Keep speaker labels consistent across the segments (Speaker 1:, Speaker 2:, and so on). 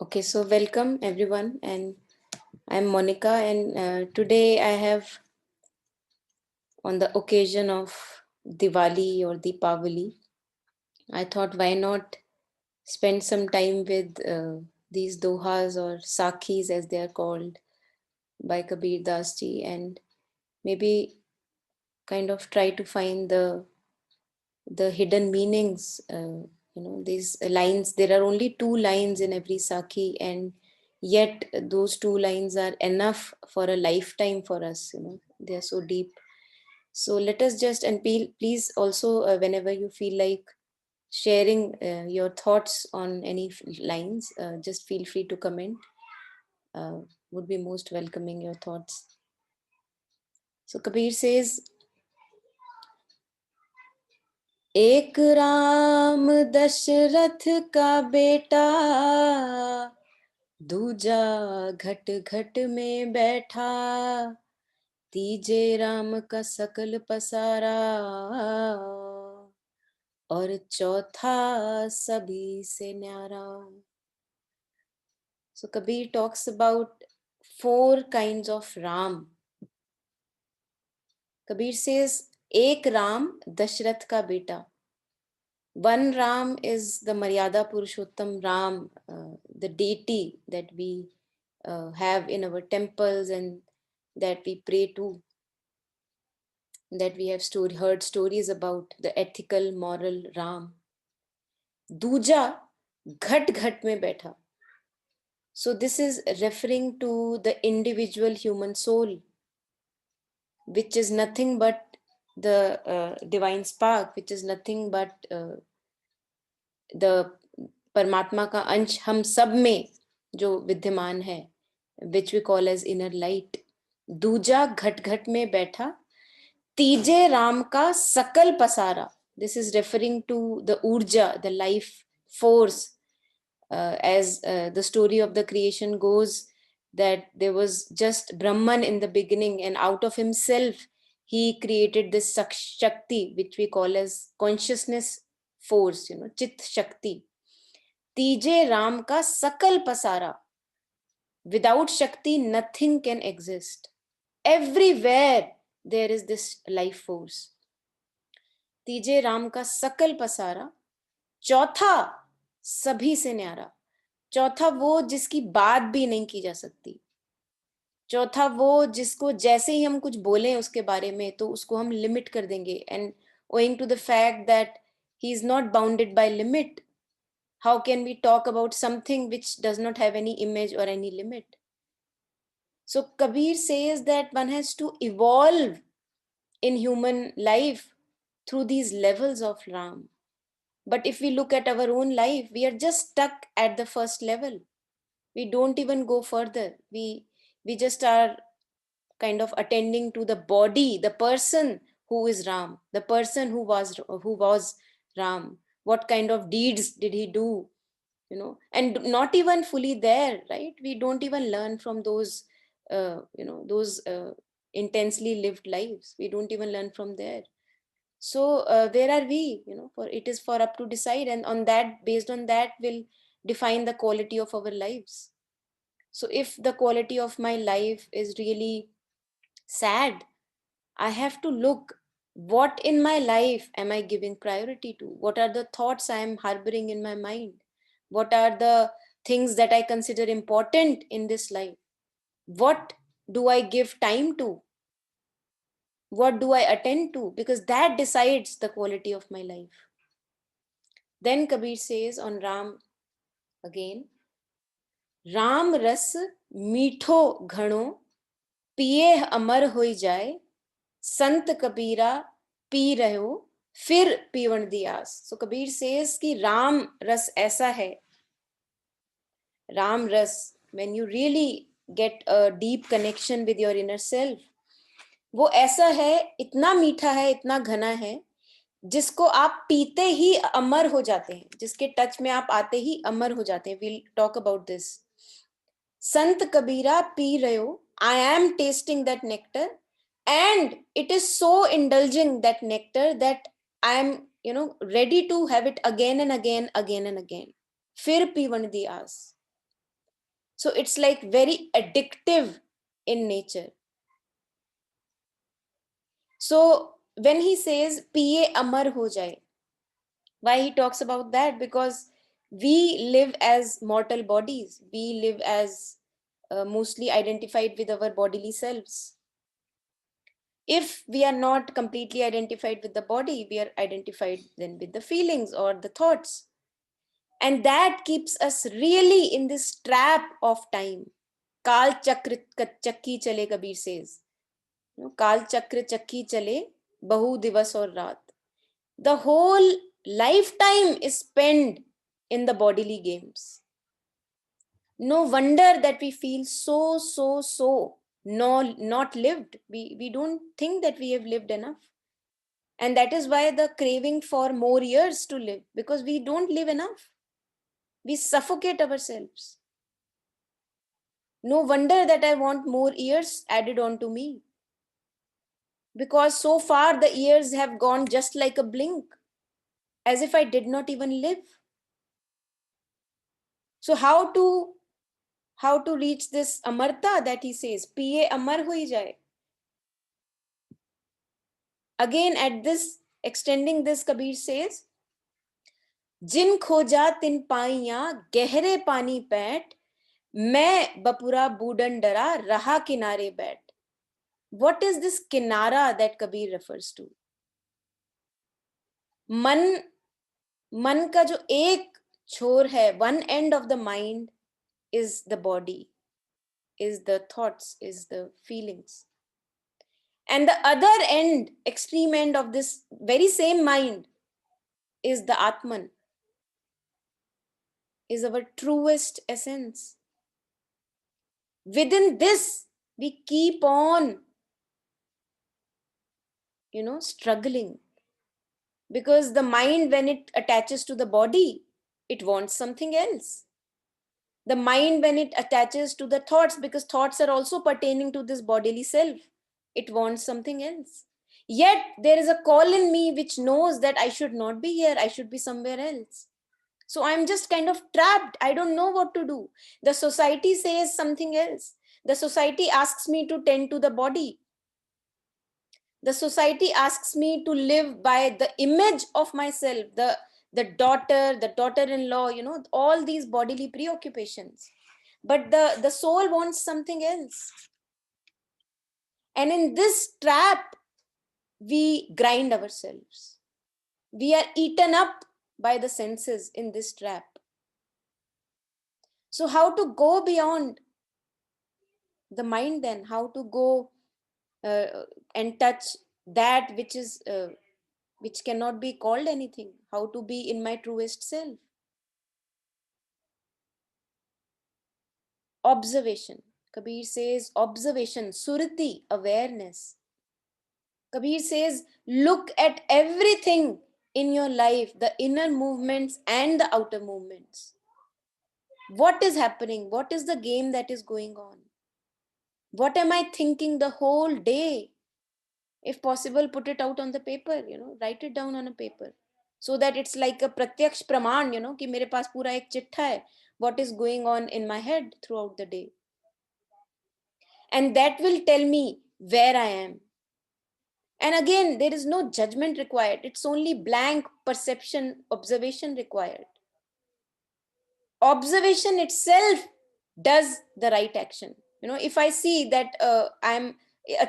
Speaker 1: Okay, so welcome everyone, and I'm Monica, and today I have, on the occasion of Diwali or Deepavali, I thought why not spend some time with these dohas or sakhis as they are called by Kabir Das ji, and maybe kind of try to find the hidden meanings. These lines, there are only two lines in every sakhi, and yet those two lines are enough for a lifetime for us. They are so deep. So let us just, and please also, whenever you feel like sharing your thoughts on any lines, just feel free to comment. Would be most welcoming your thoughts. So Kabir says, एक राम दशरथ का बेटा, दूजा घट घट में बैठा, तीजे राम का सकल पसारा, और चौथा सभी से न्यारा. So Kabir talks about 4 kinds of Ram. Kabir says, एक राम दशरथ का बेटा. One Ram is the Maryada Purushottam Ram, the deity that we have in our temples and that we pray to, that we have heard stories about, the ethical, moral Ram. Duja, ghat ghat mein baitha. So this is referring to the individual human soul, which is nothing but the divine spark, which is nothing but the परमात्मा का अंश हम सब में जो विद्यमान है, which we call as inner light. दूजा घट घट में बैठा, तीजे राम का सकल पसारा. This is referring to the urja, the life force, as the story of the creation goes, that there was just Brahman in the beginning, and out of himself he created this Shakti, which we call as consciousness force, Chit Shakti. Tije Ram ka sakal pasara. Without Shakti, nothing can exist. Everywhere there is this life force. तीजे राम का सकल पसारा, चौथा सभी से न्यारा. चौथा वो जिसकी बात भी नहीं की जा सकती. चौथा वो जिसको जैसे ही हम कुछ बोलें उसके बारे में तो उसको हम लिमिट कर देंगे. And owing to the fact that he is not bounded by limit, how can we talk about something which does not have any image or any limit? So Kabir says that one has to evolve in human life through these levels of Ram. But if we look at our own life, we are just stuck at the first level. We don't even go further. We just are kind of attending to the body, the person who is Ram, the person who was Ram. What kind of deeds did he do? And not even fully there, right? We don't even learn from those intensely lived lives. We don't even learn from there. So where are we? For it is for up to decide, and on that, based on that, will define the quality of our lives. So if the quality of my life is really sad, I have to look, what in my life am I giving priority to? What are the thoughts I am harboring in my mind? What are the things that I consider important in this life? What do I give time to? What do I attend to? Because that decides the quality of my life. Then Kabir says on Ram again, Ram रस मीठो घणो, पिए अमर होई जाए, संत कबीरा P रहो, फिर पीवन diyas. So Kabir says कि राम रस ऐसा है, राम रस, when you really get a deep connection with your inner self, वो ऐसा है, इतना मीठा है, इतना घना है, जिसको आप पीते ही अमर हो जाते हैं, जिसके टच में आप आते ही अमर हो जाते हैं. We'll talk about this. Sant Kabira P रहे हो, I am tasting that nectar, and it is so indulging, that nectar, that I am ready to have it again and again and again. फिर पीवन दी आस. So it's like very addictive in nature. So when he says piye amar ho jaye, why he talks about that? Because we live as mortal bodies, we live as mostly identified with our bodily selves. If we are not completely identified with the body, we are identified then with the feelings or the thoughts, and that keeps us really in this trap of time. Kal chakra chakki chale, Kabir says. Kal chakra chakki chale, bahu divas aur raat. The whole lifetime is spent in the bodily games. No wonder that we feel so not lived. We don't think that we have lived enough. And that is why the craving for more years to live, because we don't live enough. We suffocate ourselves. No wonder that I want more years added on to me. Because so far the years have gone just like a blink, as if I did not even live. So how to reach this amarta that he says, piye amar hui jaye. Again, at this, extending this, Kabir says, जिन खोजा तिन पाइया गहरे पानी पैठ, मैं बपुरा बूढ़न डरा रहा किनारे बैठ. What is this kinara that Kabir refers to? मन का जो एक छोर है, one end of the mind is the body, is the thoughts, is the feelings. And the other end, extreme end of this very same mind is the Atman, is our truest essence. Within this, we keep on, struggling. Because the mind, when it attaches to the body, it wants something else. The mind, when it attaches to the thoughts, because thoughts are also pertaining to this bodily self, it wants something else. Yet there is a call in me which knows that I should not be here, I should be somewhere else. So I'm just kind of trapped. I don't know what to do. The society says something else. The society asks me to tend to the body. The society asks me to live by the image of myself, the daughter-in-law, all these bodily preoccupations. But the soul wants something else. And in this trap, we grind ourselves. We are eaten up by the senses in this trap. So how to go beyond the mind then? How to go and touch that which cannot be called anything? How to be in my truest self? Observation. Kabir says observation, surati, awareness. Kabir says, look at everything in your life, the inner movements and the outer movements. What is happening? What is the game that is going on? What am I thinking the whole day? If possible, put it out on the paper, write it down on a paper. So that it's like a pratyaksh praman, कि मेरे पास पूरा एक चिट्ठा है, what is going on in my head throughout the day. And that will tell me where I am. And again, there is no judgment required. It's only blank perception, observation required. Observation itself does the right action. If I see that a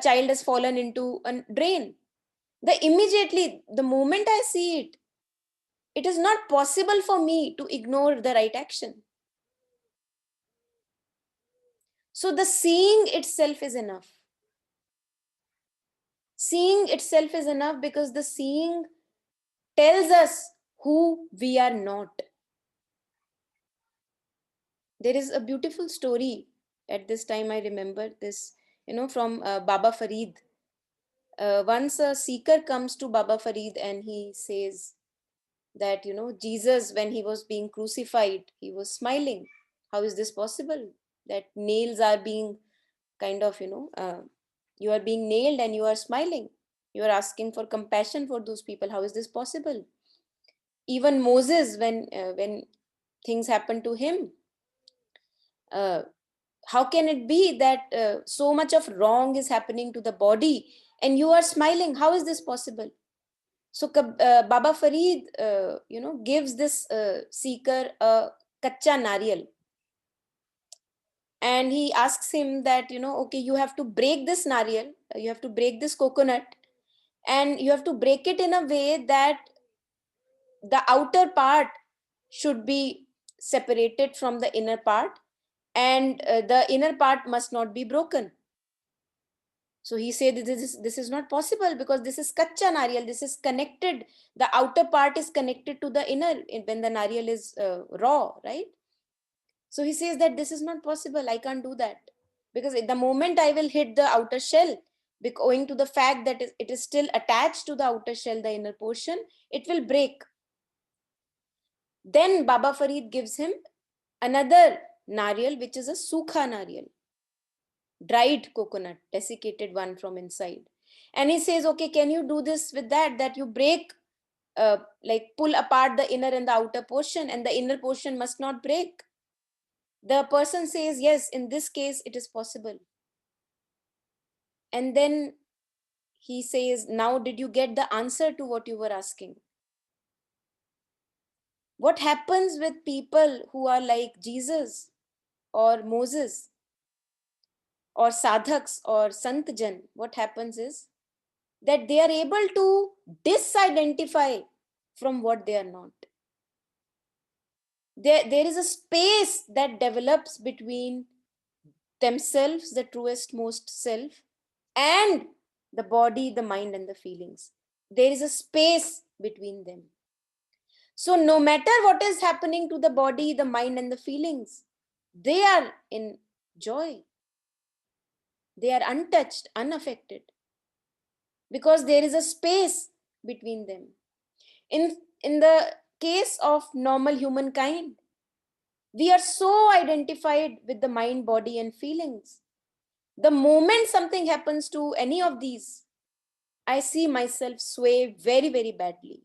Speaker 1: child has fallen into a drain, the moment I see it, it is not possible for me to ignore the right action. So the seeing itself is enough. Seeing itself is enough because the seeing tells us who we are not. There is a beautiful story at this time. I remember this, from Baba Farid. Once a seeker comes to Baba Farid and he says that, Jesus, when he was being crucified, he was smiling. How is this possible? That nails are being kind of, you are being nailed and you are smiling. You are asking for compassion for those people. How is this possible? Even Moses, when things happened to him, How can it be that so much of wrong is happening to the body and you are smiling? How is this possible? So Baba Farid, gives this seeker a kacha nariyal, and he asks him that, okay, you have to break this nariyal, you have to break this coconut, and you have to break it in a way that the outer part should be separated from the inner part, and the inner part must not be broken. So he said this is not possible, because this is kacha nariyal, this is connected, the outer part is connected to the inner when the nariyal is raw, right? So he says that this is not possible, I can't do that, because at the moment I will hit the outer shell, owing to the fact that it is still attached to the outer shell, the inner portion, it will break. Then Baba Farid gives him another nariyal, which is a sukha nariyal, dried coconut, desiccated one from inside. And he says, okay, can you do this with that you break, like pull apart the inner and the outer portion, and the inner portion must not break? The person says, yes, in this case it is possible. And then he says, now did you get the answer to what you were asking? What happens with people who are like Jesus or Moses or sadhaks or santjan? What happens is that they are able to disidentify from what they are not. There is a space that develops between themselves, the truest, most self, and the body, the mind, and the feelings. There is a space between them. So, no matter what is happening to the body, the mind, and the feelings, they are in joy. They are untouched, unaffected, because there is a space between them. In the case of normal humankind, we are so identified with the mind, body, and feelings. The moment something happens to any of these, I see myself sway very, very badly.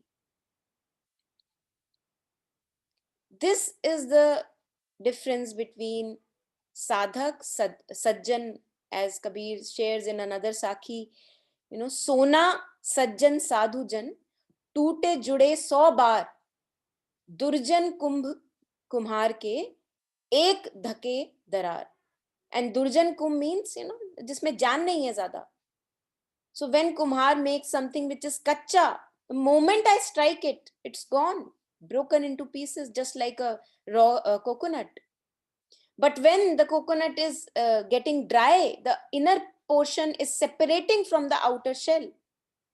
Speaker 1: This is the difference between sadhak, sajjan, as Kabir shares in another Sakhi, Sona, sajjan, sadhujan, टूटे जुड़े 100 बार, दुर्जन कुंभ कुम्हार के एक धके दरार. And durjan kumbh means, जिसमें जान नहीं है ज्यादा. So when kumhar makes something which is kacha, the moment I strike it, it's gone, broken into pieces, just like a raw coconut. But when the coconut is getting dry, the inner portion is separating from the outer shell.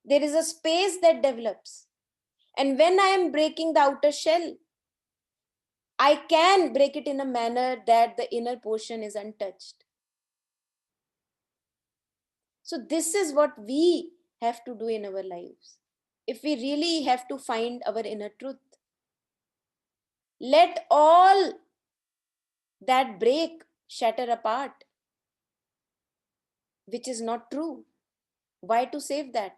Speaker 1: There is a space that develops. And when I am breaking the outer shell, I can break it in a manner that the inner portion is untouched. So this is what we have to do in our lives. If we really have to find our inner truth, let all that break, shatter apart, which is not true. Why to save that?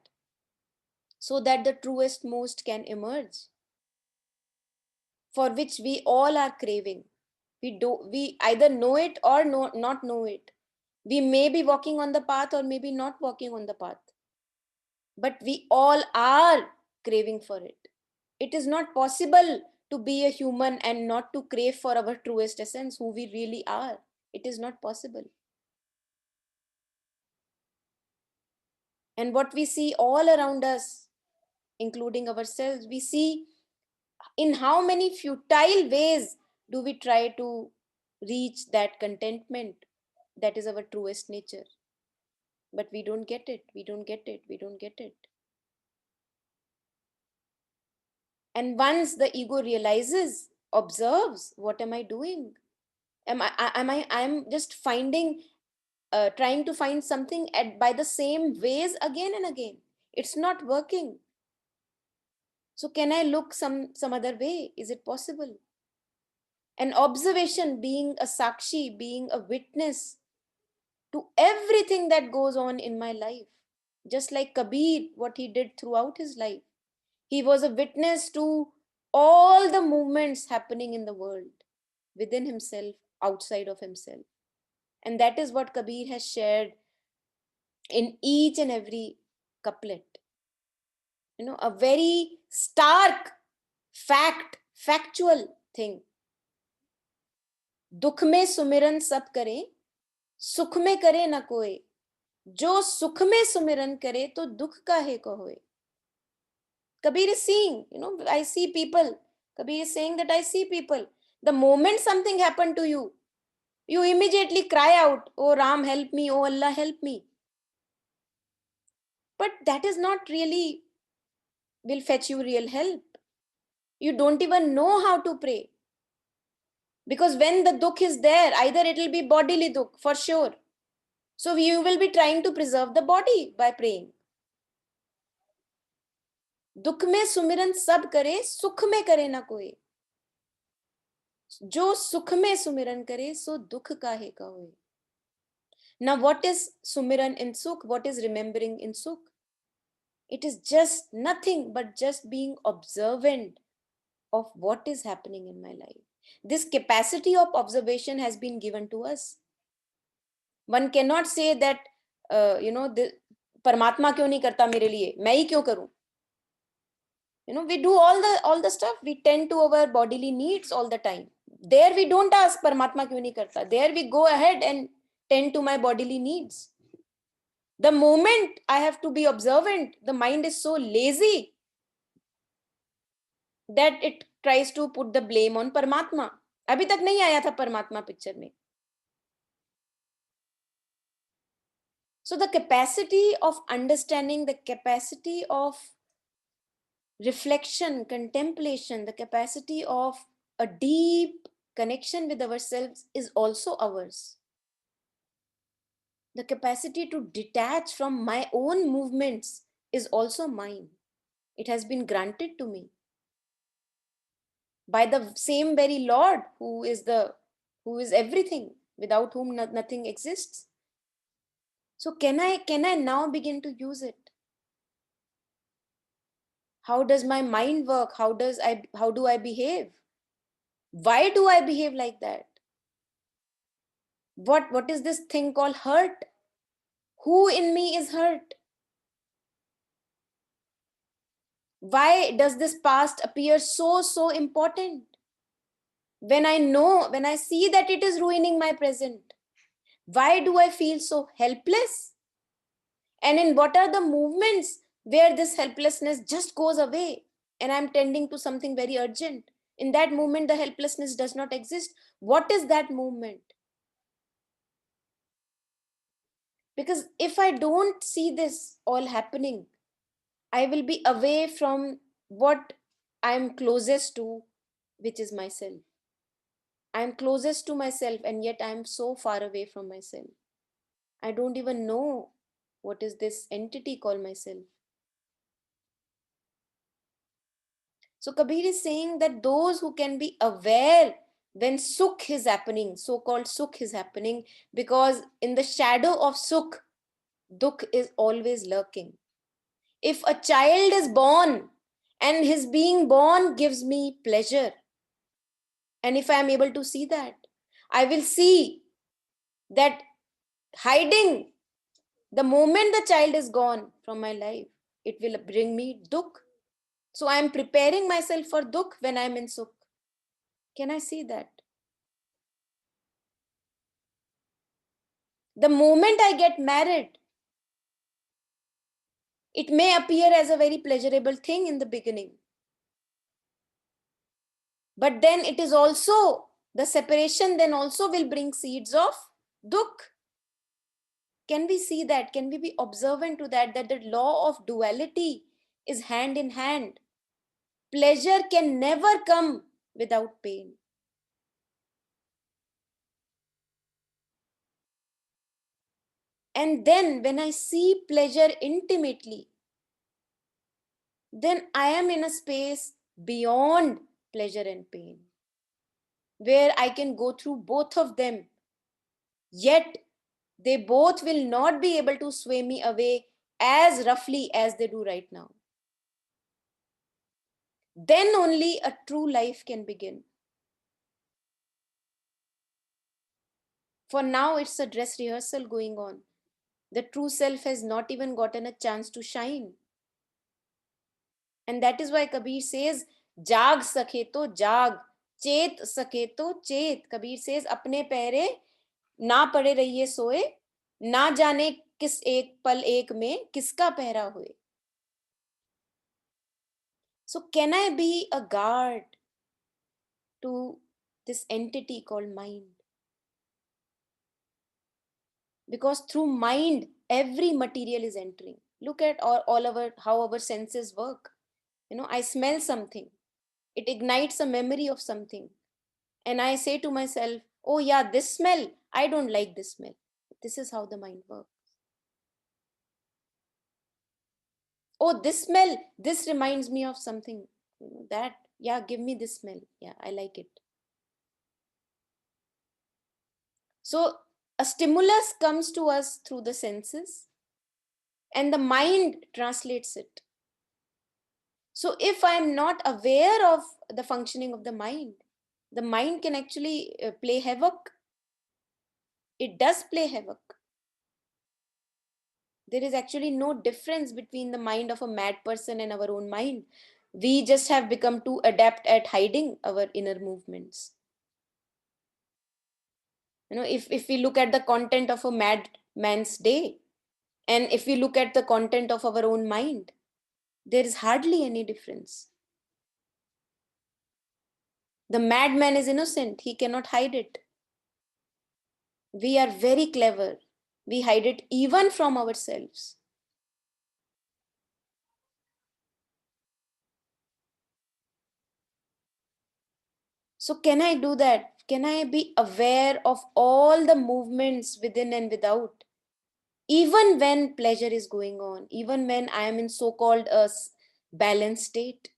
Speaker 1: So that the truest most can emerge, for which we all are craving. We either know it or not know it. We may be walking on the path or maybe not walking on the path, but we all are craving for it. It is not possible to be a human and not to crave for our truest essence, who we really are. It is not possible. And what we see all around us, including ourselves, we see in how many futile ways do we try to reach that contentment that is our truest nature. But we don't get it, we don't get it, we don't get it. And once the ego realizes, observes, what am I doing? I'm just finding, trying to find something by the same ways again and again. It's not working. So can I look some other way? Is it possible? An observation, being a sakshi, being a witness to everything that goes on in my life. Just like Kabir, what he did throughout his life. He was a witness to all the movements happening in the world, within himself, outside of himself. And that is what Kabir has shared in each and every couplet. A very stark factual thing. दुख में सुमिरन सब करें, सुख में करे न कोई, जो सुख में सुमिरन करे तो दुख काहे को होए. Kabir is seeing, I see people. Kabir is saying that I see people. The moment something happened to you, you immediately cry out, oh Ram, help me, oh Allah, help me. But that is not really will fetch you real help. You don't even know how to pray. Because when the dukh is there, either it will be bodily dukh for sure. So you will be trying to preserve the body by praying. दुख में सुमिरन सब करे, सुख में करे ना कोई. जो सुख में सुमिरन करे, सो दुख काहे का होए. Now what is sumiran in sukh? What is remembering in sukh? It is just nothing but just being observant of what is happening in my life. This capacity of observation has been given to us. One cannot say that, Paramatma क्यों नहीं करता मेरे लिए, मैं ही क्यों करूं. We do all the stuff. We tend to our bodily needs all the time. There we don't ask Paramatma क्यों नहीं करता. There we go ahead and tend to my bodily needs. The moment I have to be observant, the mind is so lazy that it tries to put the blame on Paramatma. अभी तक नहीं आया था Paramatma picture में. So the capacity of understanding, the capacity of reflection, contemplation, the capacity of a deep connection with ourselves is also ours. The capacity to detach from my own movements is also mine. It has been granted to me by the same very Lord who is everything, without whom nothing exists. So can I now begin to use it? How does my mind work? How do I behave? Why do I behave like that? What is this thing called hurt? Who in me is hurt? Why does this past appear so important? When I see that it is ruining my present, why do I feel so helpless? And in what are the movements where this helplessness just goes away and I'm tending to something very urgent? In that moment, the helplessness does not exist. What is that movement? Because if I don't see this all happening, I will be away from what I'm closest to, which is myself. I'm closest to myself, and yet I'm so far away from myself. I don't even know what is this entity called myself. So Kabir is saying that those who can be aware when sukh is happening, so-called sukh is happening, because in the shadow of sukh, dukh is always lurking. If a child is born and his being born gives me pleasure, and if I am able to see that, I will see that hiding the moment the child is gone from my life, it will bring me dukh. So I am preparing myself for dukh when I am in sukh. Can I see that? The moment I get married, it may appear as a very pleasurable thing in the beginning. But then it is also, the separation then also will bring seeds of dukh. Can we see that? Can we be observant to that the law of duality is hand in hand? Pleasure can never come without pain. And then when I see pleasure intimately, then I am in a space beyond pleasure and pain, where I can go through both of them, yet they both will not be able to sway me away as roughly as they do right now. Then only a true life can begin. For now, it's a dress rehearsal going on. The true self has not even gotten a chance to shine. And that is why Kabir says, जाग सके तो जाग, चेत सके तो चेत. Kabir says, अपने पहरे ना पड़े रहिए सोए, ना जाने किस एक पल एक में किसका पहरा हुए. So can I be a guard to this entity called mind? Because through mind, every material is entering. Look at all our how our senses work. I smell something, it ignites a memory of something, and I say to myself, oh yeah, this smell, I don't like this smell. This is how the mind works. Oh, this smell, this reminds me of something, that, yeah, give me this smell, yeah, I like it. So a stimulus comes to us through the senses, and the mind translates it. So if I'm not aware of the functioning of the mind can actually play havoc. It does play havoc. There is actually no difference between the mind of a mad person and our own mind. We just have become too adept at hiding our inner movements. If we look at the content of a mad man's day, and if we look at the content of our own mind, there is hardly any difference. The madman is innocent, he cannot hide it. We are very clever. We hide it even from ourselves. So, can I do that? Can I be aware of all the movements within and without? Even when pleasure is going on, even when I am in so called a balanced state.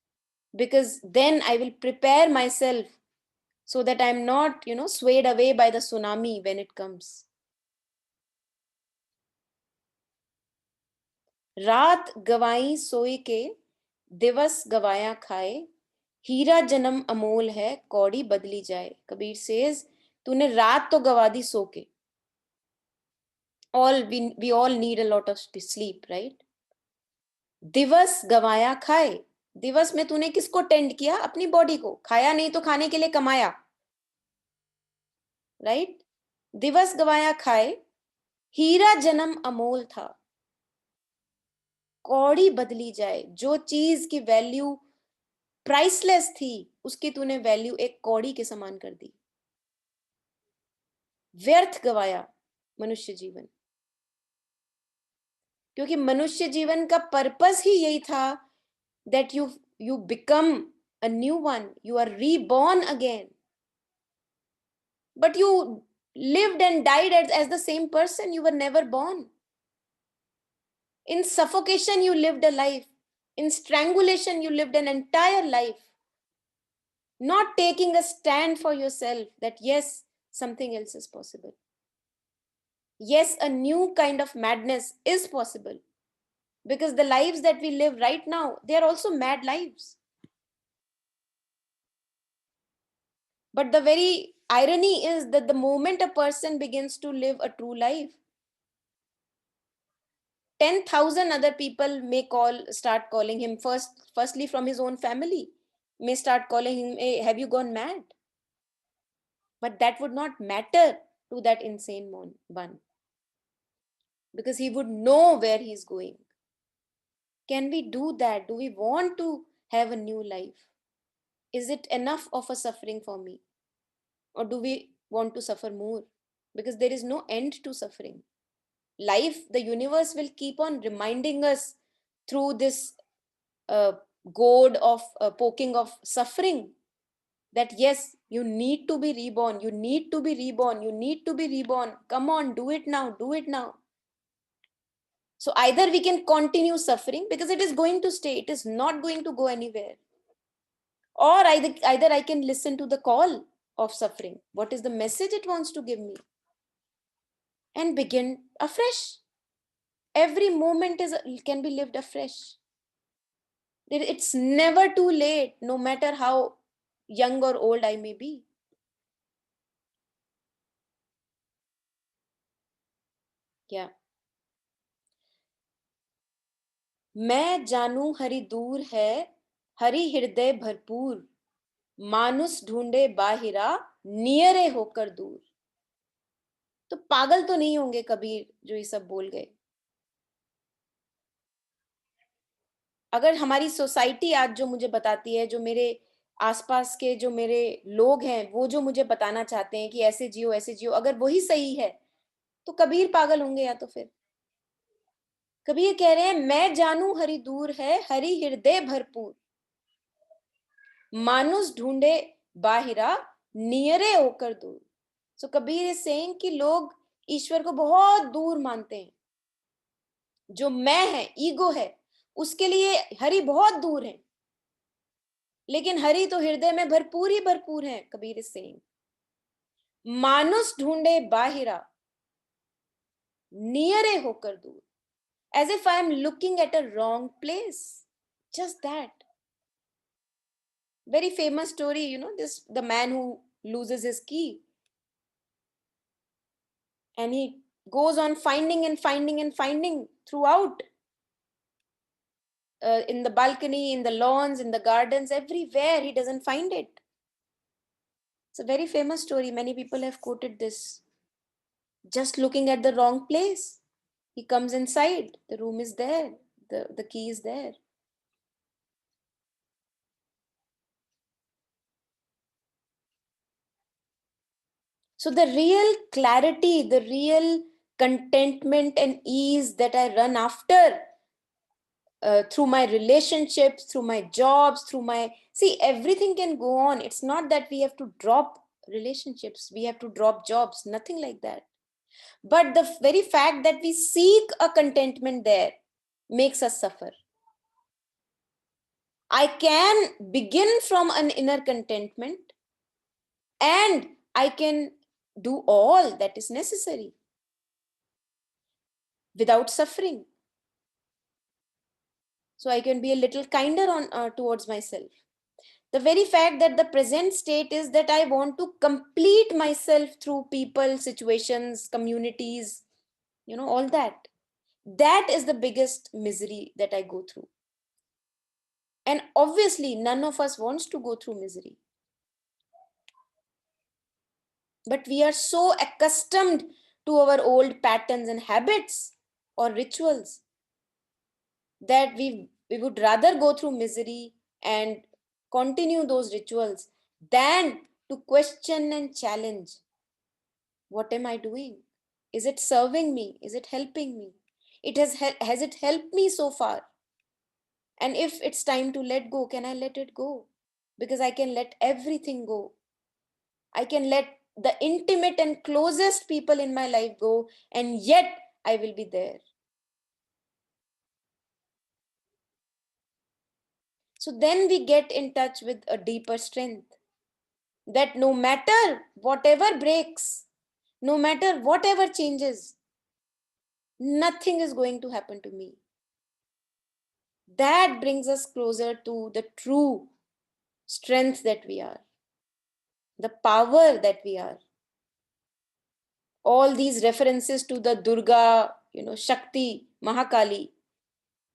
Speaker 1: Because then I will prepare myself so that I'm not, swayed away by the tsunami when it comes. रात गवाई सोई के, दिवस गवाया खाए, हीरा जन्म अमोल है, कौड़ी बदली जाए. कबीर सेज, तूने रात तो गवा दी सो के. We all need a lot of sleep, right? दिवस गवाया खाए. दिवस में तूने किसको टेंड किया? अपनी बॉडी को. खाया नहीं तो खाने के लिए कमाया, राइट? दिवस गवाया खाए, हीरा जन्म अमोल था, कौड़ी बदली जाए. जो चीज की वैल्यू प्राइसलेस थी, उसकी तूने वैल्यू एक कौड़ी के समान कर दी. व्यर्थ गवाया मनुष्य जीवन. क्योंकि मनुष्य जीवन का पर्पस ही यही था, that you become a new one, you are reborn again. But you lived and died as the same person. You were never born. In suffocation, you lived a life. In strangulation, you lived an entire life. Not taking a stand for yourself that yes, something else is possible. Yes, a new kind of madness is possible. Because the lives that we live right now, they are also mad lives. But the very irony is that the moment a person begins to live a true life, 10,000 other people may start calling him firstly from his own family, may start calling him, hey, have you gone mad? But that would not matter to that insane one, because he would know where he's going. Can we do that? Do we want to have a new life? Is it enough of a suffering for me? Or do we want to suffer more? Because there is no end to suffering. Life, the universe will keep on reminding us through this uh, goad of poking of suffering, that yes, you need to be reborn, you need to be reborn, you need to be reborn. Come on, do it now, do it now. So either we can continue suffering because it is going to stay, it is not going to go anywhere, or either I can listen to the call of suffering, what is the message it wants to give me, and begin afresh. Every moment can be lived afresh. It's never too late, no matter how young or old I may be. क्या? मैं जानू हरि दूर है, हरि हृदय भरपूर, मानुस ढूंढे बाहिरा, नियरे होकर दूर। तो पागल तो नहीं होंगे कबीर जो ये सब बोल गए? अगर हमारी सोसाइटी आज जो मुझे बताती है, जो मेरे आसपास के जो मेरे लोग हैं, वो जो मुझे बताना चाहते हैं कि ऐसे जियो, अगर वही सही है, तो कबीर पागल होंगे या तो फिर? कबीर कह रहे हैं मैं जानू हरि दूर है, हरि हृदय भरपूर, मानुस ढूंढे बाहिरा, नियरे होकर दूर। सो कबीर इज सेइंग कि लोग ईश्वर को बहुत दूर मानते हैं। जो मैं है, ईगो है, उसके लिए हरि बहुत दूर है, लेकिन हरि तो हृदय में भरपूर ही भरपूर है। कबीर इज सेइंग मानुस ढूंढे बाहिरा, नियरे होकर दूर, as if I am looking at a wrong place. Just that. Very famous story, this the man who loses his key, and he goes on finding and finding and finding throughout, in the balcony, in the lawns, in the gardens, everywhere he doesn't find it. It's a very famous story. Many people have quoted this. Just looking at the wrong place. He comes inside. The room is there. The key is there. So the real clarity, the real contentment and ease that I run after, through my relationships, through my jobs, see, everything can go on. It's not that we have to drop relationships, we have to drop jobs, nothing like that. But the very fact that we seek a contentment there makes us suffer. I can begin from an inner contentment, and I can do all that is necessary without suffering. So I can be a little kinder towards myself. The very fact that the present state is that I want to complete myself through people, situations, communities, all that. That is the biggest misery that I go through. And obviously, none of us wants to go through misery. But we are so accustomed to our old patterns and habits or rituals that we would rather go through misery and continue those rituals than to question and challenge. What am I doing? Is it serving me? Is it helping me? Has it helped me so far? And if it's time to let go, can I let it go? Because I can let everything go. I can let the intimate and closest people in my life go, and yet I will be there. So then we get in touch with a deeper strength, that no matter whatever breaks, no matter whatever changes, nothing is going to happen to me. That brings us closer to the true strength that we are, the power that we are. All these references to the Durga, Shakti, Mahakali,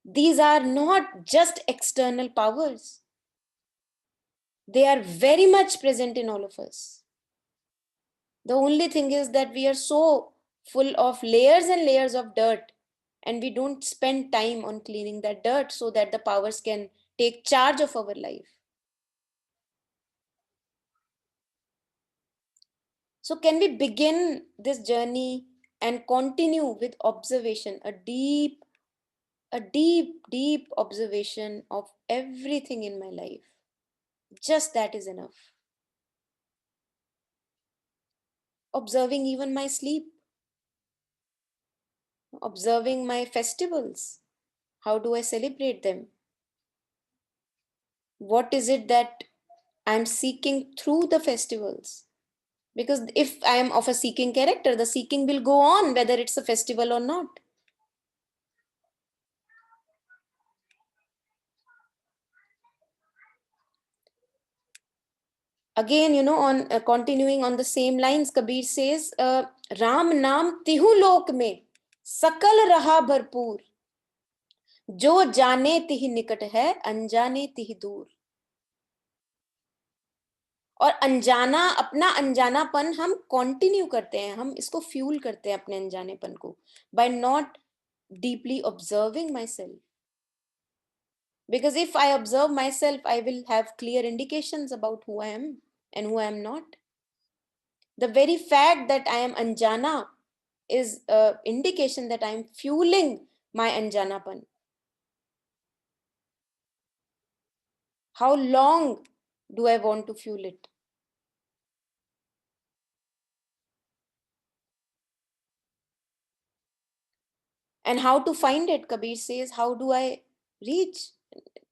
Speaker 1: these are not just external powers. They are very much present in all of us. The only thing is that we are so full of layers and layers of dirt, and we don't spend time on cleaning that dirt so that the powers can take charge of our life. So can we begin this journey and continue with observation, a deep, deep observation of everything in my life? Just that is enough. Observing even my sleep, observing my festivals. How do I celebrate them? What is it that I'm seeking through the festivals? Because if I am of a seeking character, the seeking will go on whether it's a festival or not. Again, on continuing on the same lines, Kabir says, Ram naam tihu lok mein सकल रहा भरपूर, जो जाने तिहि निकट है, अनजाने तिहि दूर। और अनजाना, अपना अनजानापन हम कंटिन्यू करते हैं, हम इसको फ्यूल करते हैं अपने अनजानेपन को, by not deeply observing myself. Because if I observe myself, I will have clear indications about who I am and who I am not. The very fact that I am anjana is an indication that I am fueling my anjanapan. How long do I want to fuel it? And how to find it? Kabir says, how do I reach?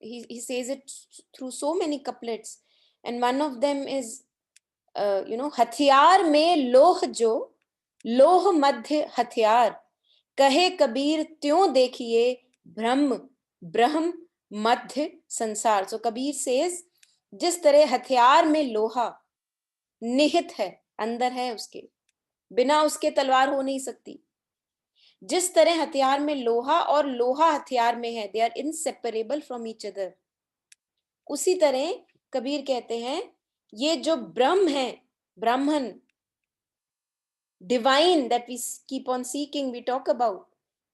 Speaker 1: He says it through so many couplets. And one of them is, हथियार में लोह जो, लोह मध्य हथियार, कहे कबीर त्यों देखिए, ब्रह्म ब्रह्म मध्य संसार. So Kabir says, जिस तरह हथियार में लोहा निहित है, अंदर है उसके, बिना उसके तलवार हो नहीं सकती. जिस तरह हथियार में लोहा और लोहा हथियार में है, they are inseparable from each other. उसी तरह कबीर कहते हैं, ये जो ब्रह्म है, Brahman, divine that we keep on seeking, we talk about,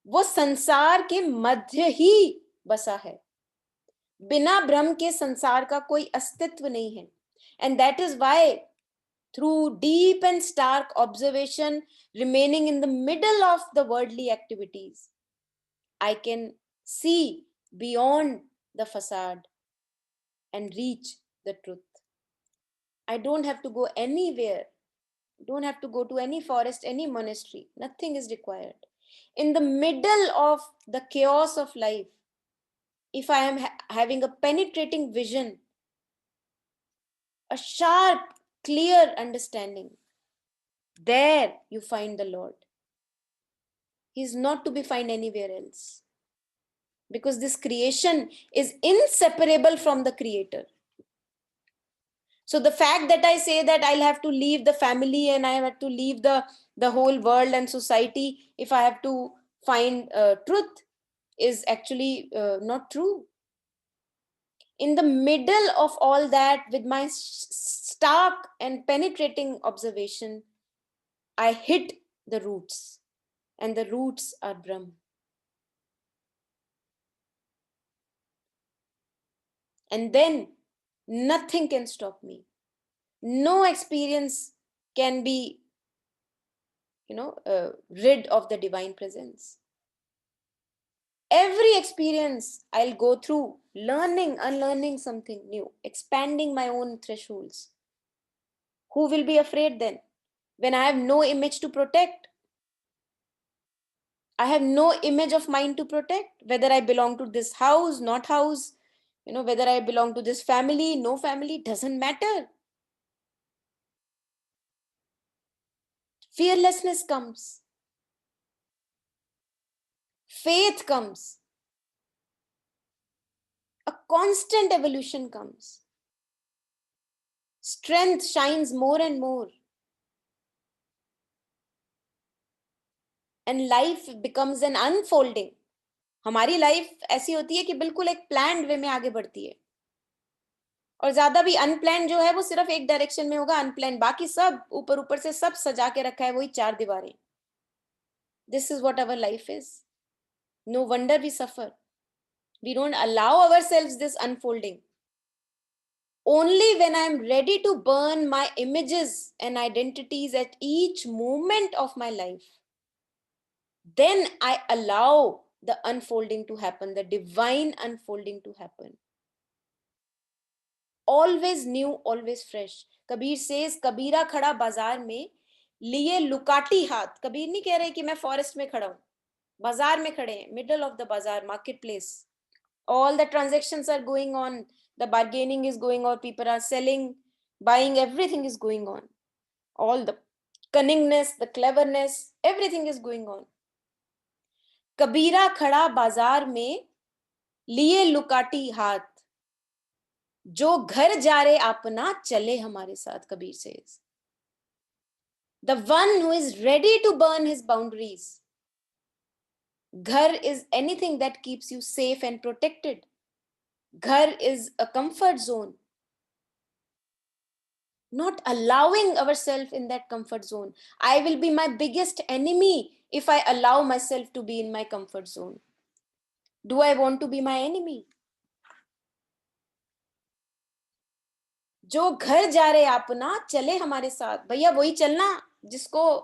Speaker 1: वो संसार के मध्य ही बसा है. बिना ब्रह्म के संसार का कोई अस्तित्व नहीं है. And that is why through deep and stark observation, remaining in the middle of the worldly activities, I can see beyond the facade and reach the truth. I don't have to go anywhere, don't have to go to any forest, any monastery, nothing is required. In the middle of the chaos of life, if I am having a penetrating vision, a sharp, clear understanding, there you find the Lord. He is not to be found anywhere else, because this creation is inseparable from the creator. So the fact that I say that I'll have to leave the family and I have to leave the whole world and society if I have to find truth is actually not true. In the middle of all that, with my stark and penetrating observation, I hit the roots, and the roots are Brahm. And then nothing can stop me. No experience can be, rid of the divine presence. Every experience I'll go through, learning, unlearning something new, expanding my own thresholds. Who will be afraid then? When I have no image to protect, I have no image of mine to protect, whether I belong to this house, not house, whether I belong to this family, no family, doesn't matter. Fearlessness comes. Faith comes. A constant evolution comes. Strength shines more and more. And life becomes an unfolding. हमारी life ऐसी होती है कि बिल्कुल एक planned वे में आगे बढ़ती है, और ज्यादा भी अनप्लान जो है वो सिर्फ एक डायरेक्शन में होगा, अनप्लान, बाकी सब ऊपर ऊपर से सब सजा के रखा है, वही चार दीवारें. This is what our life is. No wonder we suffer. We don't allow ourselves this unfolding. Only when I am ready to burn my images and identities at each moment of my life, then I allow the unfolding to happen, the divine unfolding to happen. Always new, always fresh. Kabir says, कबीरा खड़ा बाजार में लिए लुकाटी हाथ. कबीर नहीं कह रहे कि मैं फॉरेस्ट में खड़ा हूं, बाजार में खड़े हैं, मिडल ऑफ द बाजार, market place. All the transactions are going on, the bargaining is going on, people are selling, buying, everything is going on. All the cunningness, the cleverness, everything is going on. कबीरा खड़ा बाजार में लिए लुकाटी हाथ, जो घर जा रे अपना चले हमारे साथ. Kabir says, the one who is ready to burn his boundaries, Ghar is anything that keeps you safe and protected. Ghar is a comfort zone. Not allowing ourselves in that comfort zone. I will be my biggest enemy if I allow myself to be in my comfort zone. Do I want to be my enemy? जो घर जा रहे आप ना, चले हमारे साथ भैया, वही चलना जिसको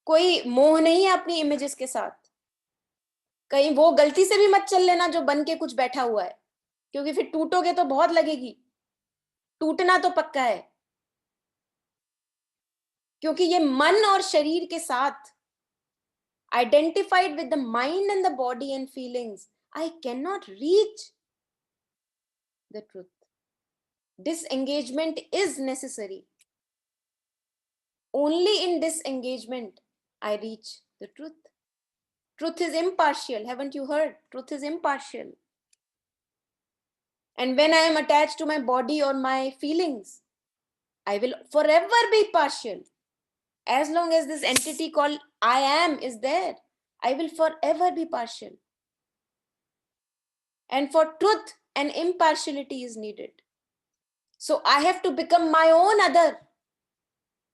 Speaker 1: कोई मोह नहीं है अपनी इमेजेस के साथ. कहीं वो गलती से भी मत चल लेना जो बन के कुछ बैठा हुआ है, क्योंकि फिर टूटोगे तो बहुत लगेगी. टूटना तो पक्का है, क्योंकि ये मन और शरीर के साथ, identified with the mind and the body and feelings, I cannot reach the truth. Disengagement is necessary. Only in disengagement I reach the truth. Truth is impartial. Haven't you heard? Truth is impartial. And when I am attached to my body or my feelings, I will forever be partial. As long as this entity called I am is there, I will forever be partial. And for truth, an impartiality is needed. So I have to become my own other.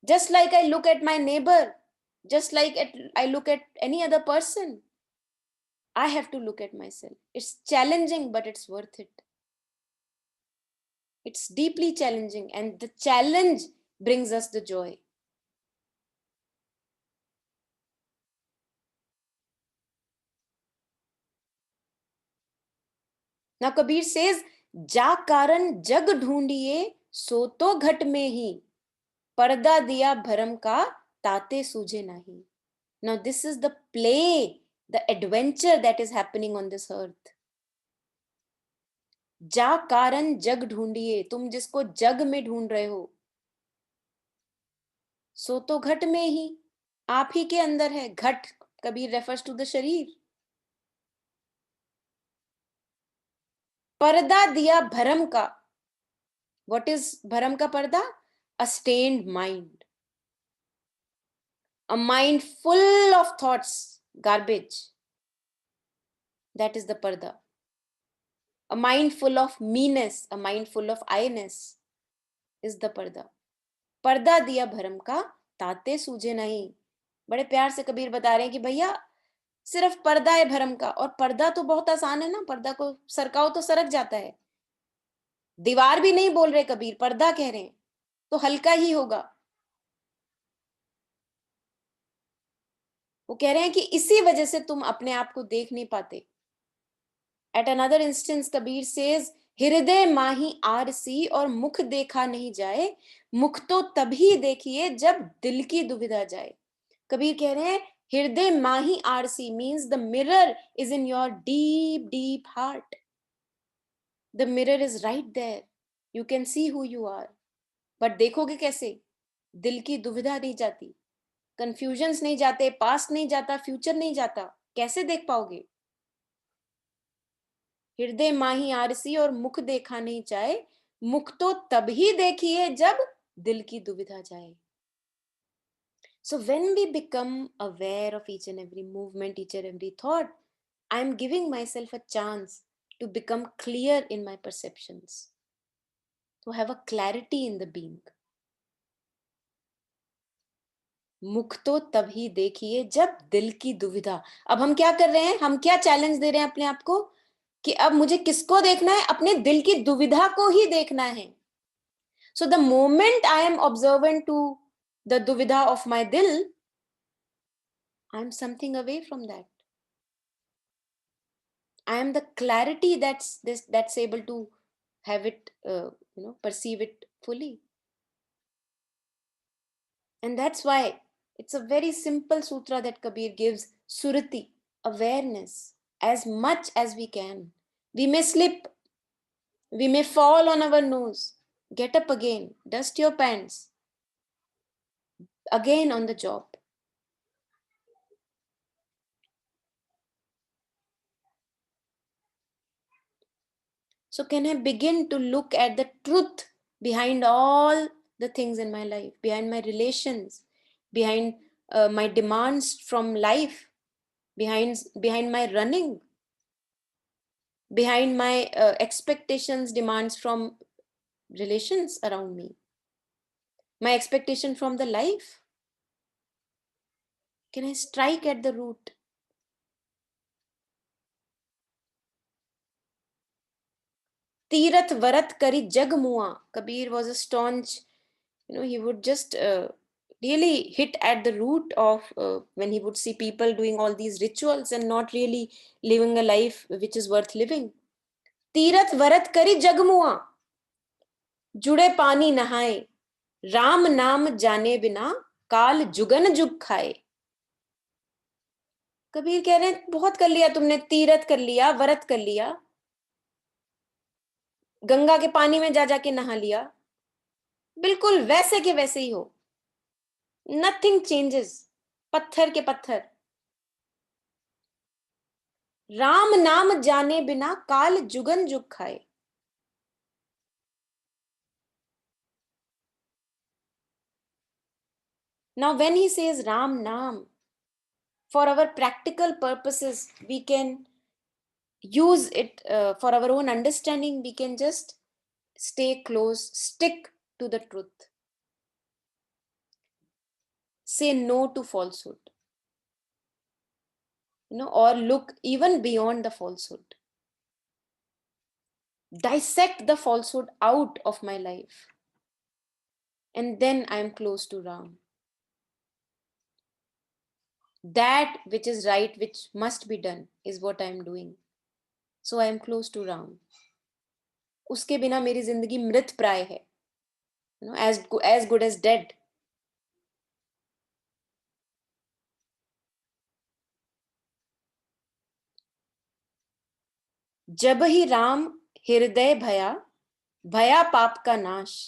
Speaker 1: Just like I look at my neighbor, just like I look at any other person, I have to look at myself. It's challenging, but it's worth it. It's deeply challenging, and the challenge brings us the joy. Now Kabir says, जा कारण जग ढूंढिए सो तो घट में ही, पर्दा दिया भरम का ताते सूझे नहीं. Now this is the play, the adventure that is happening on this earth. जा कारण जग ढूंढिए, तुम जिसको जग में ढूंढ रहे हो, सो तो घट में ही, आप ही के अंदर है. घट, कबीर रेफर्स टू द शरीर. पर्दा दिया भरम का. व्हाट इज भरम का पर्दा? A stained mind, a mind full of thoughts, garbage. That is the parda. A mind full of meanness, a mind full of I-ness is the parda. पर्दा दिया भरम का ताते सूझे नहीं. बड़े प्यार से कबीर बता रहे हैं कि भैया सिर्फ पर्दा है भरम का, और पर्दा तो बहुत आसान है ना, पर्दा को सरकाओ तो सरक जाता है. दीवार भी नहीं बोल रहे कबीर, पर्दा कह रहे हैं, तो हल्का ही होगा. वो कह रहे हैं कि इसी वजह से तुम अपने आप को देख नहीं पाते. At another instance, Kabir says, हृदय माही आरसी और मुख देखा नहीं जाए, मुख तो तभी देखिए जब दिल की दुविधा जाए. कबीर कह रहे हैं हृदय माही RC means the mirror is in your deep, deep heart. The mirror is right there. You can see who you are. But देखोगे कैसे? दिल की दुविधा नहीं जाती, कंफ्यूजन्स नहीं जाते, पास्ट नहीं जाता, फ्यूचर नहीं जाता. कैसे देख पाओगे? हृदय माही आरसी और मुख देखा नहीं जाए, मुख तो तभी देखिए जब दिल की दुविधा जाए. So when we become aware of each and every movement, each and every thought, I am giving myself a chance to become clear in my perceptions, to have a clarity in the being. मुख तो तभी देखिए जब दिल की दुविधा. अब हम क्या कर रहे हैं? हम क्या चैलेंज दे रहे हैं अपने आप को कि अब मुझे किसको देखना है? अपने दिल की दुविधा को ही देखना है. So the moment I am observant to the duvidha of my dil, I am something away from that. I am the clarity that's able to have it, perceive it fully. And that's why it's a very simple sutra that Kabir gives, surati, awareness, as much as we can. We may slip, we may fall on our nose, get up again, dust your pants, again on the job. So can I begin to look at the truth behind all the things in my life, behind my relations, behind my demands from life? behind my running, behind my expectations, demands from relations around me, my expectation from the life? Can I strike at the root? Tirat varat kari jag mua. Kabir was a staunch, he would just really hit at the root of when he would see people doing all these rituals and not really living a life which is worth living. Tirath वरत करी जगमुआ, जुड़े पानी नहाए, राम नाम जाने बिना काल जुगन जुग खाए. कबीर कह रहे हैं बहुत कर लिया तुमने, तीरथ कर लिया, व्रत कर लिया, गंगा के पानी में जा जाके नहा लिया, बिल्कुल वैसे के वैसे ही हो, नथिंग चेंजेस, पत्थर के पत्थर. राम नाम जाने बिना काल जुगन जुग खाए. Now when he says Ram Naam, for our practical purposes, we can use it for our own understanding. We can just stay close, stick to the truth, say no to falsehood, or look even beyond the falsehood, dissect the falsehood out of my life, and then I am close to Ram. That which is right, which must be done, is what I am doing. So I am close to Ram. उसके बिना मेरी जिंदगी मृत प्राय है, as good as dead. जब ही राम हृदय भया, भया पाप का नाश,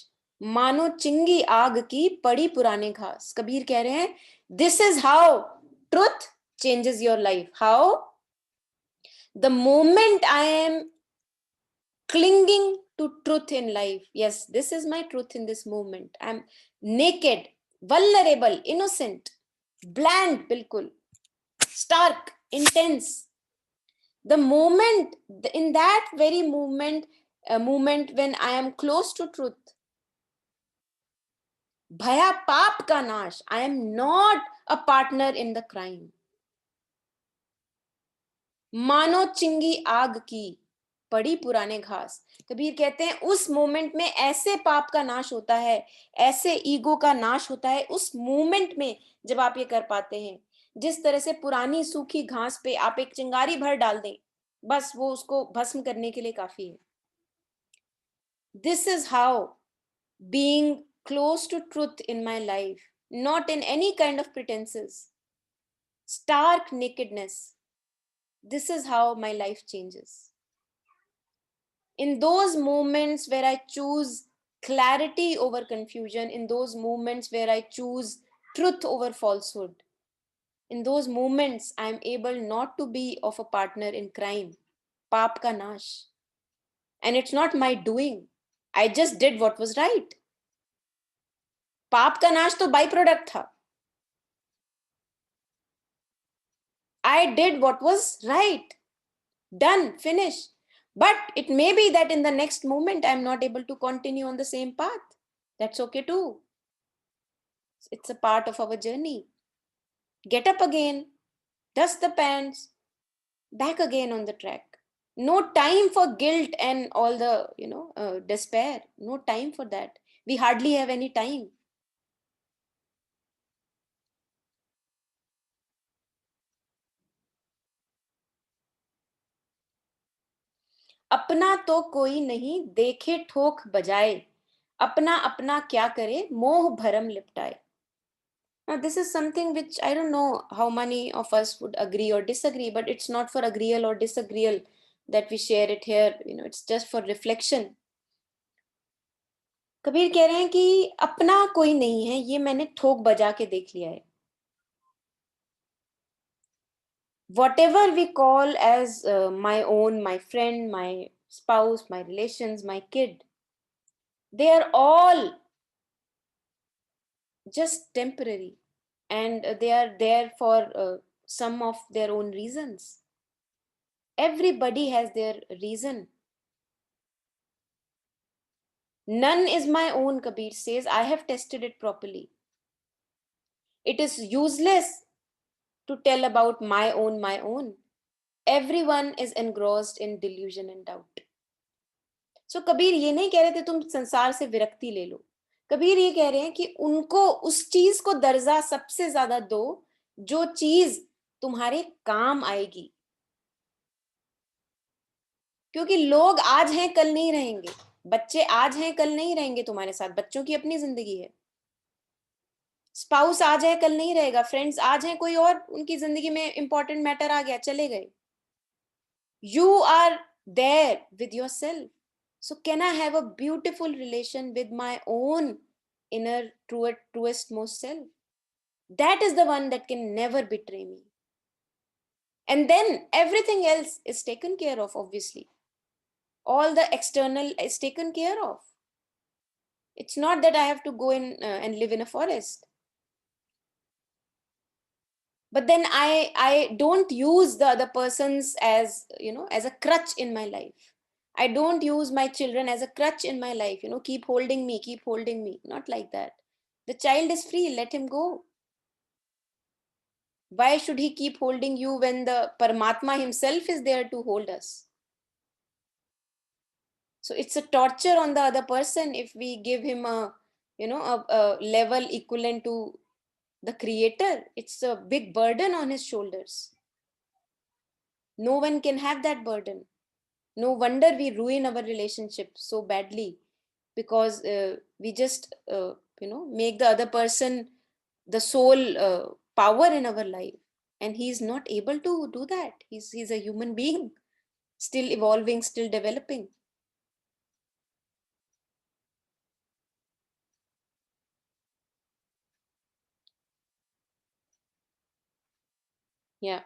Speaker 1: मानो चिंगी आग की पड़ी पुराने घास. कबीर कह रहे हैं this is how truth changes your life. How? The moment I am clinging to truth in life. Yes, this is my truth in this moment. I'm naked, vulnerable, innocent, bland, bilkul, stark, intense. The moment, in that very moment, when I am close to truth, bhaya paap ka nash, I am not a partner in the crime. मानो चिंगी आग की पड़ी पुराने घास. कबीर कहते हैं उस मोमेंट में ऐसे पाप का नाश होता है, ऐसे ईगो का नाश होता है उस मोमेंट में जब आप ये कर पाते हैं. जिस तरह से पुरानी सूखी घास पे आप एक चिंगारी भर डाल दें, बस वो उसको भस्म करने के लिए काफी है. This is how being close to truth in my life, not in any kind of pretenses, stark nakedness, this is how my life changes. In those moments where I choose clarity over confusion, in those moments where I choose truth over falsehood, in those moments I am able not to be of a partner in crime, paap ka nash. And it's not my doing. I just did what was right. पाप का नाश तो by product था. I did what was right. Done, finish. But it may be that in the next moment I'm not able to continue on the same path. That's okay too. It's a part of our journey. Get up again, dust the pants, back again on the track. No time for guilt and all the, despair. No time for that. We hardly have any time. अपना तो कोई नहीं देखे ठोक बजाए, अपना अपना क्या करे मोह भरम लिपटाए. Now this is something which I don't know how many of us would agree or disagree, but it's not for agreeal or disagreeal that we share it here. It's just for reflection. Kabir कह रहे हैं कि अपना कोई नहीं है, ये मैंने ठोक बजा के देख लिया है. Whatever we call as my own, my friend, my spouse, my relations, my kid, they are all just temporary, and they are there for some of their own reasons. Everybody has their reason. None is my own, Kabir says. I have tested it properly. It is useless to tell about my own. Everyone is engrossed in delusion and doubt. So Kabir ये नहीं कह रहे थे तुम संसार से विरक्ति ले लो. कबीर ये कह रहे हैं कि उनको उस चीज को दर्जा सबसे ज्यादा दो जो चीज तुम्हारे काम आएगी. क्योंकि लोग आज हैं कल नहीं रहेंगे, बच्चे आज हैं कल नहीं रहेंगे तुम्हारे साथ, बच्चों की अपनी जिंदगी है. स्पाउस आज है कल नहीं रहेगा, फ्रेंड्स आज हैं, कोई और उनकी जिंदगी में इंपॉर्टेंट मैटर आ गया, चले गए. You are there with yourself. So can I have a beautiful relation with my own inner truest most self? That is the one that can never betray me. And then everything else is taken care of, obviously. All the external is taken care of. It's not that I have to go in and live in a forest. But then I don't use the other persons as, as a crutch in my life. I don't use my children as a crutch in my life, keep holding me, keep holding me. Not like that. The child is free, let him go. Why should he keep holding you when the Paramatma himself is there to hold us? So it's a torture on the other person if we give him a level equivalent to the creator. It's a big burden on his shoulders. No one can have that burden. No wonder we ruin our relationship so badly, because we just make the other person the sole power in our life, and he's not able to do that. He's a human being, still evolving, still developing. Yeah.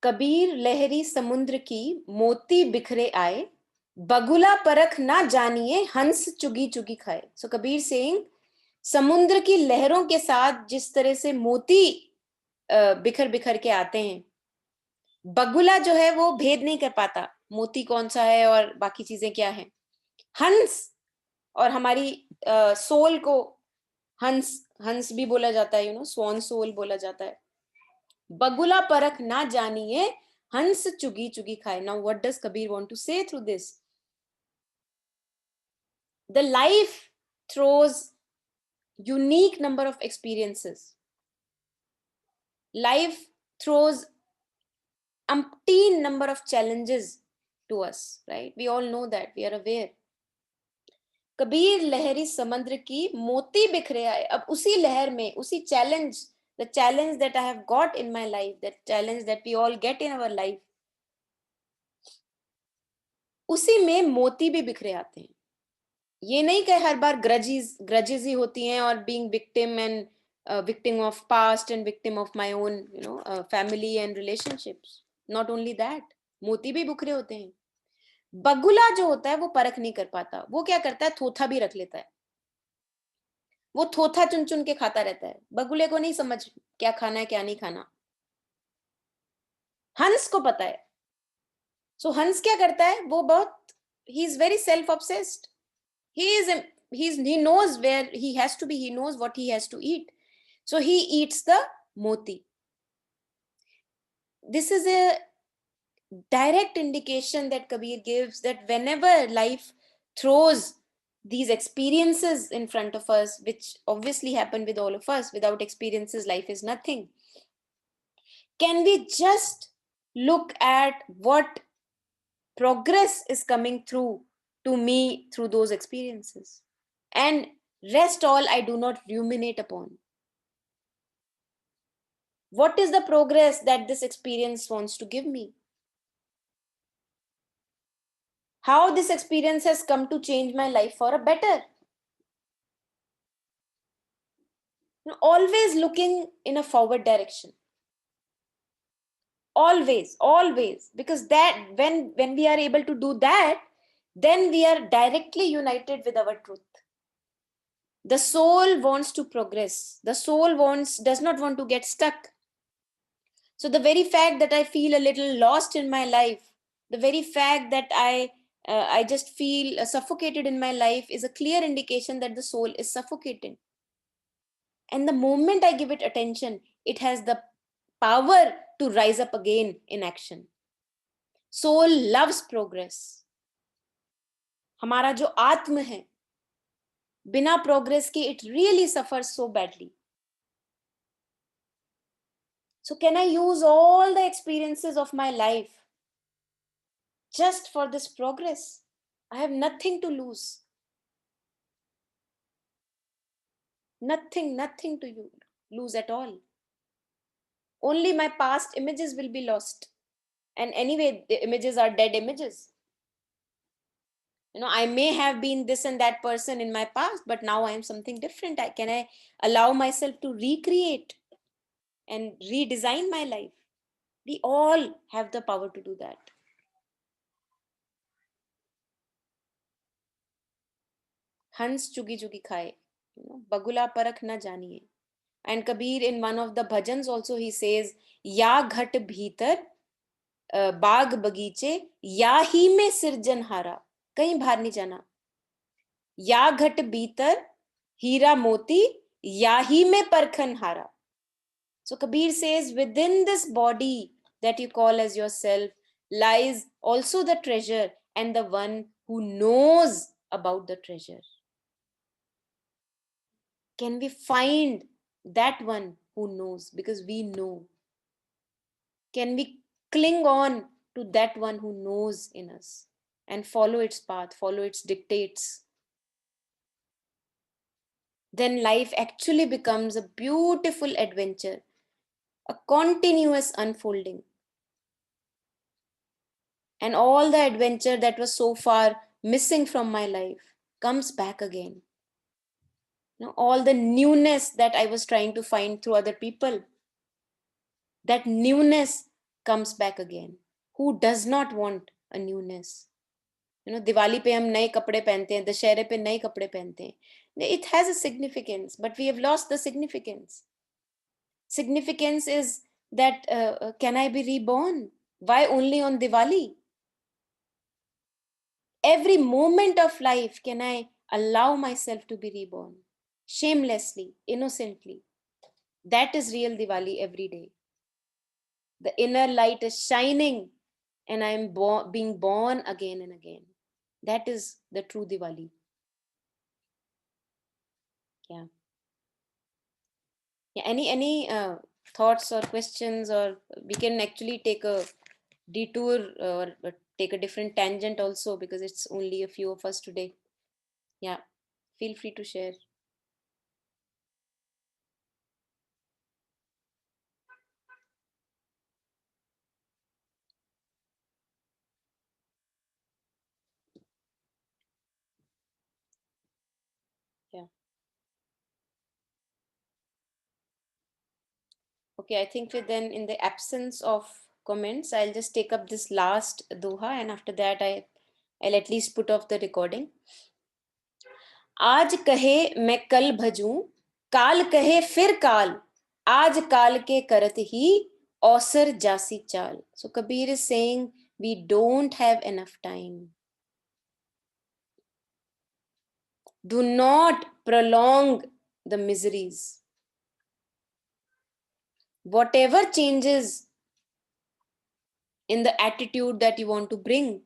Speaker 1: Kabir लहरी समुद्र की मोती बिखरे आए, बगुला परख ना जानिए हंस चुगी चुगी खाए. सो कबीर सेइंग, समुद्र की लहरों के साथ जिस तरह से मोती बिखर बिखर के आते हैं, बगुला जो है वो भेद नहीं कर पाता मोती कौन सा है और बाकी चीजें क्या हैं. हंस, और हमारी सोल को हंस भी बोला जाता है, स्वान सोल बोला जाता है. बगुला परख ना जानिए हंस चुगी चुगी खाए. Now what does Kabir want to say through this? The life throws unique number of experiences. Life throws umpteen number of challenges to us, right? We all know that, we are aware. Kabir लहरी समुद्र की मोती बिखरे आए. अब उसी लहर में, उसी challenge, the challenge that I have got in my life, that challenge that we all get in our life, उसी में मोती भी बिखरे आते हैं. ये नहीं कि हर बार ग्रजेस ही होती हैं और being victim and victim of past and victim of my own family and relationships. Not only that, मोती भी बिखरे होते हैं. बगुला जो होता है वो परख नहीं कर पाता. वो क्या करता है, थोथा भी रख लेता है. वो थोथा चुन चुन के खाता रहता है. बगुले को नहीं समझ क्या खाना है क्या नहीं खाना. हंस को पता है. सो हंस क्या करता है, वो बहुत, he is very self obsessed. He knows where he has to be, he knows what he has to eat, so he eats the moti. This is a direct indication that Kabir gives, that whenever life throws these experiences in front of us, which obviously happen with all of us, without experiences life is nothing, can we just look at what progress is coming through to me through those experiences, and rest all I do not ruminate upon. What is the progress that this experience wants to give me? How this experience has come to change my life for a better. Always looking in a forward direction. Always, because that when we are able to do that, then we are directly united with our truth. The soul wants to progress. The soul does not want to get stuck. So the very fact that I feel a little lost in my life, the very fact that I just feel suffocated in my life is a clear indication that the soul is suffocating. And the moment I give it attention, it has the power to rise up again in action. Soul loves progress. हमारा जो आत्म है, बिना progress के it really suffers so badly. So can I use all the experiences of my life just for this progress? I have nothing to lose. Nothing to lose at all. Only my past images will be lost. And anyway, the images are dead images. I may have been this and that person in my past, but now I am something different. Can I allow myself to recreate and redesign my life? We all have the power to do that. Hans chugi chugi khaye, bagula parak na janiye. And Kabir, in one of the bhajans also, he says, Ya ghat bhitar बाग बगीचे या ही में सिरजनहारा, कहीं बाहर नहीं जाना. या घट भीतर हीरा मोती या ही में परखन हारा. So Kabir says, within this body that you call as yourself lies also the treasure and the one who knows about the treasure. Can we find that one who knows? Because we know. Can we cling on to that one who knows in us and follow its path, follow its dictates? Then life actually becomes a beautiful adventure, a continuous unfolding. And all the adventure that was so far missing from my life comes back again. All the newness that I was trying to find through other people, that newness comes back again. Who does not want a newness? Diwali पे हम नए कपड़े पहनते हैं, दशहरे पे नए कपड़े पहनते हैं. It has a significance, but we have lost the significance. Significance is that can I be reborn? Why only on Diwali? Every moment of life, can I allow myself to be reborn? Shamelessly, innocently. That is real Diwali every day. The inner light is shining and I am being born again and again. That is the true Diwali. Yeah. Any thoughts or questions, or we can actually take a detour or take a different tangent also, because it's only a few of us today. Yeah, feel free to share. Yeah. Okay, I think then in the absence of comments, I'll just take up this last doha, and after that I'll at least put off the recording. आज कहे मैं कल भजूं, काल कहे फिर काल, आज काल के करत ही औसर जासी चाल. So Kabir is saying we don't have enough time. Do not prolong the miseries. Whatever changes in the attitude that you want to bring,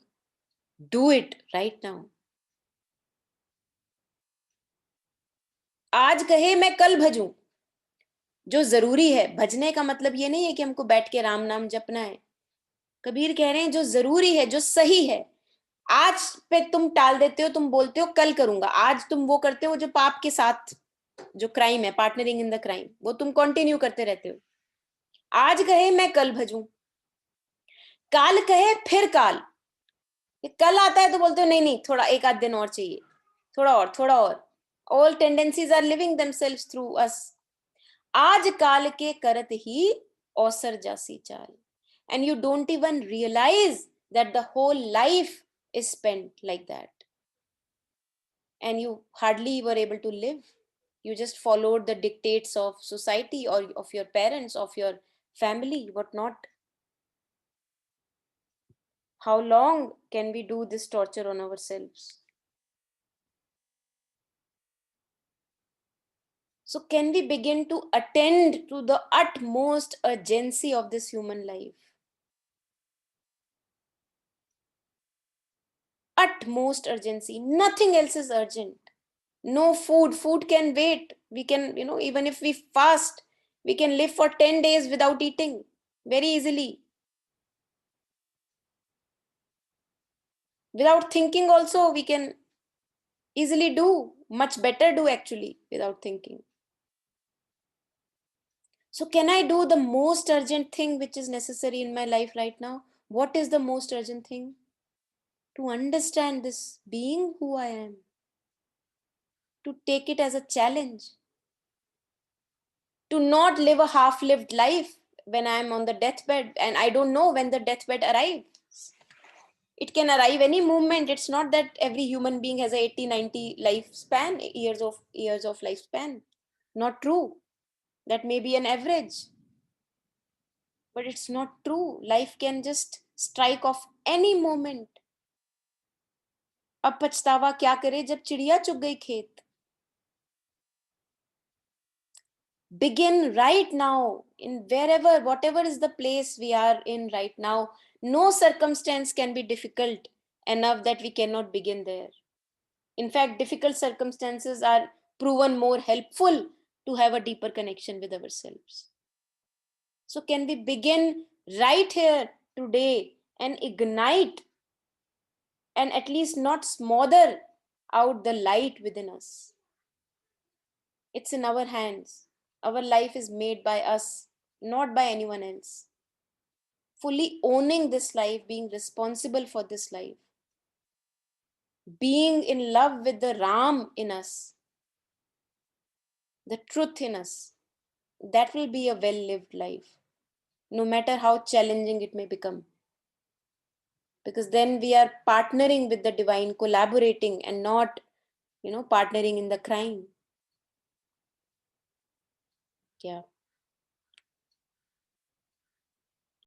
Speaker 1: do it right now. आज कहे मैं कल भजूं, जो जरूरी है. भजने का मतलब ये नहीं है कि हमको बैठ के राम नाम जपना है. कबीर कह रहे हैं जो जरूरी है, जो सही है, आज पे तुम टाल देते हो, तुम बोलते हो कल करूंगा. आज तुम वो करते हो जो पाप के साथ, जो क्राइम है, पार्टनरिंग इन द क्राइम, वो तुम कंटिन्यू करते रहते हो. आज कहे मैं कल भजूं, काल कहे फिर काल. कल आता है तो बोलते हो नहीं नहीं, थोड़ा एक आध दिन और चाहिए, थोड़ा और. All tendencies are living themselves through us. आज काल के करत ही औसर जासी चाल. And you don't even realize that the whole life is spent like that, and you hardly were able to live. You just followed the dictates of society or of your parents, of your family, what not. How long can we do this torture on ourselves? So, can we begin to attend to the utmost urgency of this human life? Utmost urgency. Nothing else is urgent. No food. Food can wait. We can, even if we fast, we can live for 10 days without eating very easily. Without thinking, also, we can easily do, much better do actually, without thinking. So, can I do the most urgent thing which is necessary in my life right now? What is the most urgent thing? To understand this being who I am, to take it as a challenge, to not live a half lived life when I am on the deathbed and I don't know when the deathbed arrives. It can arrive any moment. It's not that every human being has a 80, 90 lifespan, years of lifespan. Not true. That may be an average, but it's not true. Life can just strike off any moment. अब पछतावा क्या करे जब चिड़िया चुग गई खेत. Begin right now, in wherever, whatever is the place we are in right now. No circumstance can be difficult enough that we cannot begin there. In fact, difficult circumstances are proven more helpful to have a deeper connection with ourselves. So, can we begin right here today and ignite and at least not smother out the light within us? It's in our hands. Our life is made by us, not by anyone else. Fully owning this life, being responsible for this life, being in love with the Ram in us, the truth in us, that will be a well lived life, no matter how challenging it may become. Because then we are partnering with the divine, collaborating, and not, partnering in the crime. Yeah.